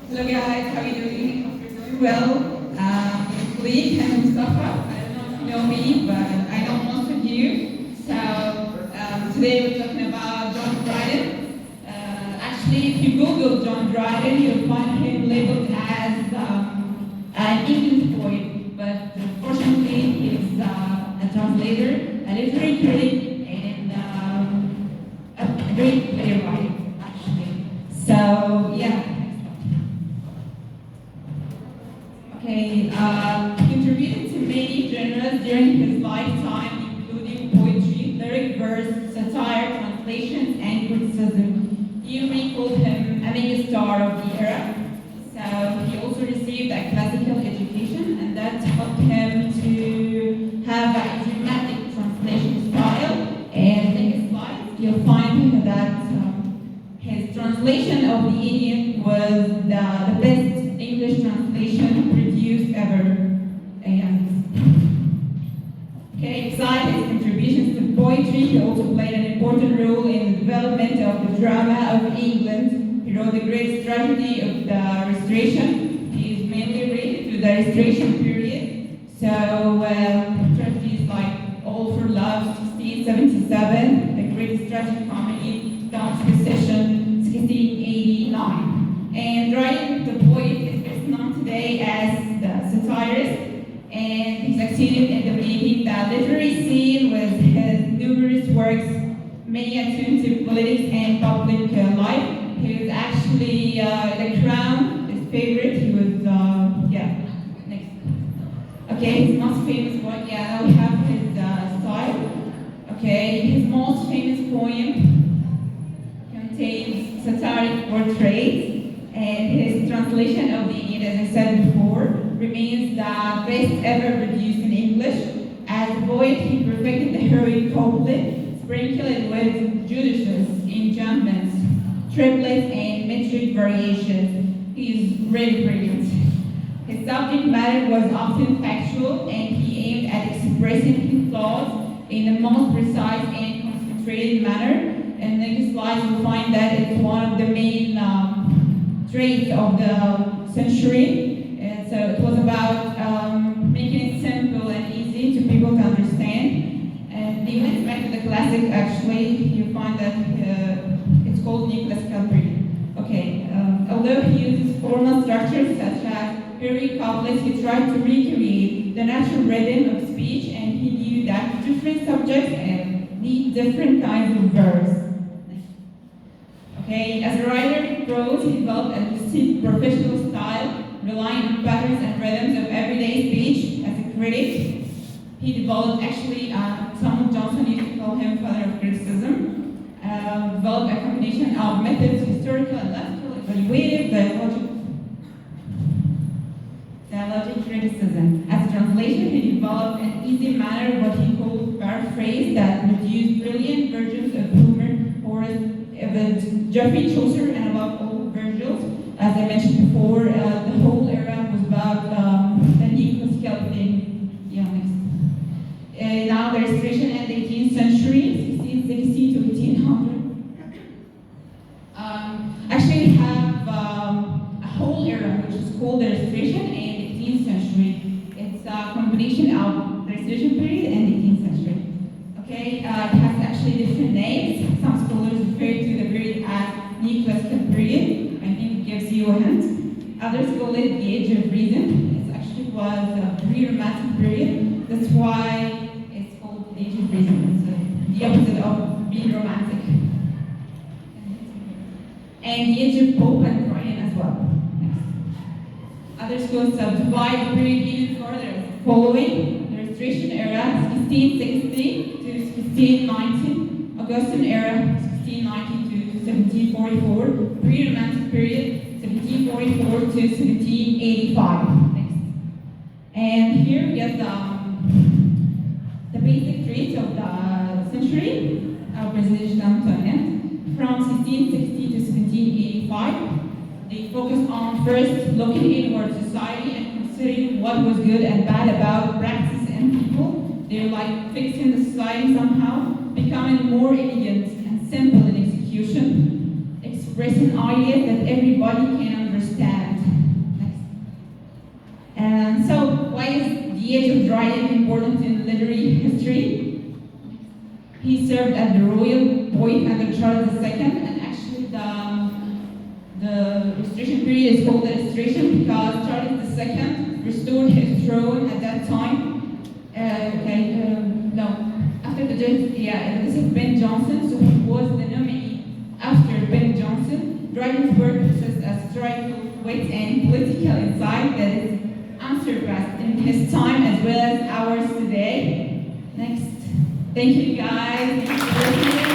Hello guys, how are you doing? Hope you're doing well. Lee and Mustafa, I don't know if you know me, but I know most of you. So today we're talking about John Dryden. Actually, if you Google John Dryden, you'll find him labeled as an English poet, but fortunately he's a translator, a literary critic, and a great playwright, actually. So yeah. Okay, he contributed to many genres during his lifetime, including poetry, lyric verse, satire, translations, and criticism. You may call him a mega star of the era. So he also received a classical education, and that helped him to have a dramatic translation style. And next slide, you'll find that his translation of the Indian was the best English translation produced ever. Okay, besides his contributions to poetry, he also played an important role in the development of the drama of England. He wrote the great tragedy of the Restoration. He is mainly related to the Restoration period. So tragedies like All for Love, 1677, the greatest tragic comedy, Down's Procession, 1689. And Dryden, the poet, is best known today as the satirist, and he succeeded in dominating the literary scene with his numerous works, many attuned to politics and public life. He was actually The Crown, his favorite. He was, next. Okay, his most famous poem, now we have his style. Okay, his most famous poem contains satiric portraits. And his translation of the Iliad, as I said before, remains the best ever produced in English. As a poet, he perfected the heroic couplet, sprinkled it with judicious enjambments, triplets, and metric variations. He is really brilliant. His subject matter was often factual, and he aimed at expressing his thoughts in the most precise and concentrated manner. And next slide, you'll find that it's one of the main traits of the century. And so it was about making it simple and easy to people to understand. And even it's back to the classic, actually, you find that it's called neoclassical period. Okay, although he uses formal structures such as heroic couplets, he tried to recreate the natural rhythm of speech, and he knew that different subjects need different kinds of verbs. Okay, as a writer in prose, he developed a distinct professional style, relying on patterns and rhythms of everyday speech. As a critic, he developed, actually, Samuel Johnson used to call him father of criticism, developed a combination of methods, historical and logical, evaluative, dialogic criticism. As a translation, he developed an easy manner, what he called paraphrase, that produced brilliant versions of Homer, Horace, Geoffrey Chaucer, and above all, Virgil. As I mentioned before, the whole era was about the neoclassical thing. Yeah, next. Now the Restoration in the 18th century, 1660 to 1800. Actually, we have a whole era which is called the Restoration and the 18th century. It's a combination of the Restoration period and the 18th century. Okay, it has actually different names. Some scholars refer to the period as neoclassical period. I think it gives you a hint. Others call it the Age of Reason. It actually was a pre-Romantic period. That's why it's called the Age of Reason. It's the opposite of being romantic. And the Age of Pope and Dryden as well. Next. Other scholars subdivide the period even further. Following the Restoration era, 1660 to 1690, Augustan era, 1690 to 1744, pre-Romantic period, 1744 to 1785. Next. And here we have the basic traits of the century of President Antoinette. From 1660 to 1785, they focused on first looking inward society and considering what was good and bad about practice and people. They're like fixing the society somehow, becoming more elegant and simple in execution, expressing ideas that everybody can understand. Dryden important in literary history. He served as the royal poet under Charles II, and actually the restoration period is called the restoration because Charles II restored his throne at that time. After the death of Ben Jonson, so he was the nominee after Ben Jonson. Dryden's work possessed a historical wit and political insight that is unsurpassed in his time as well as ours today. Next. Thank you guys. Thank you for listening.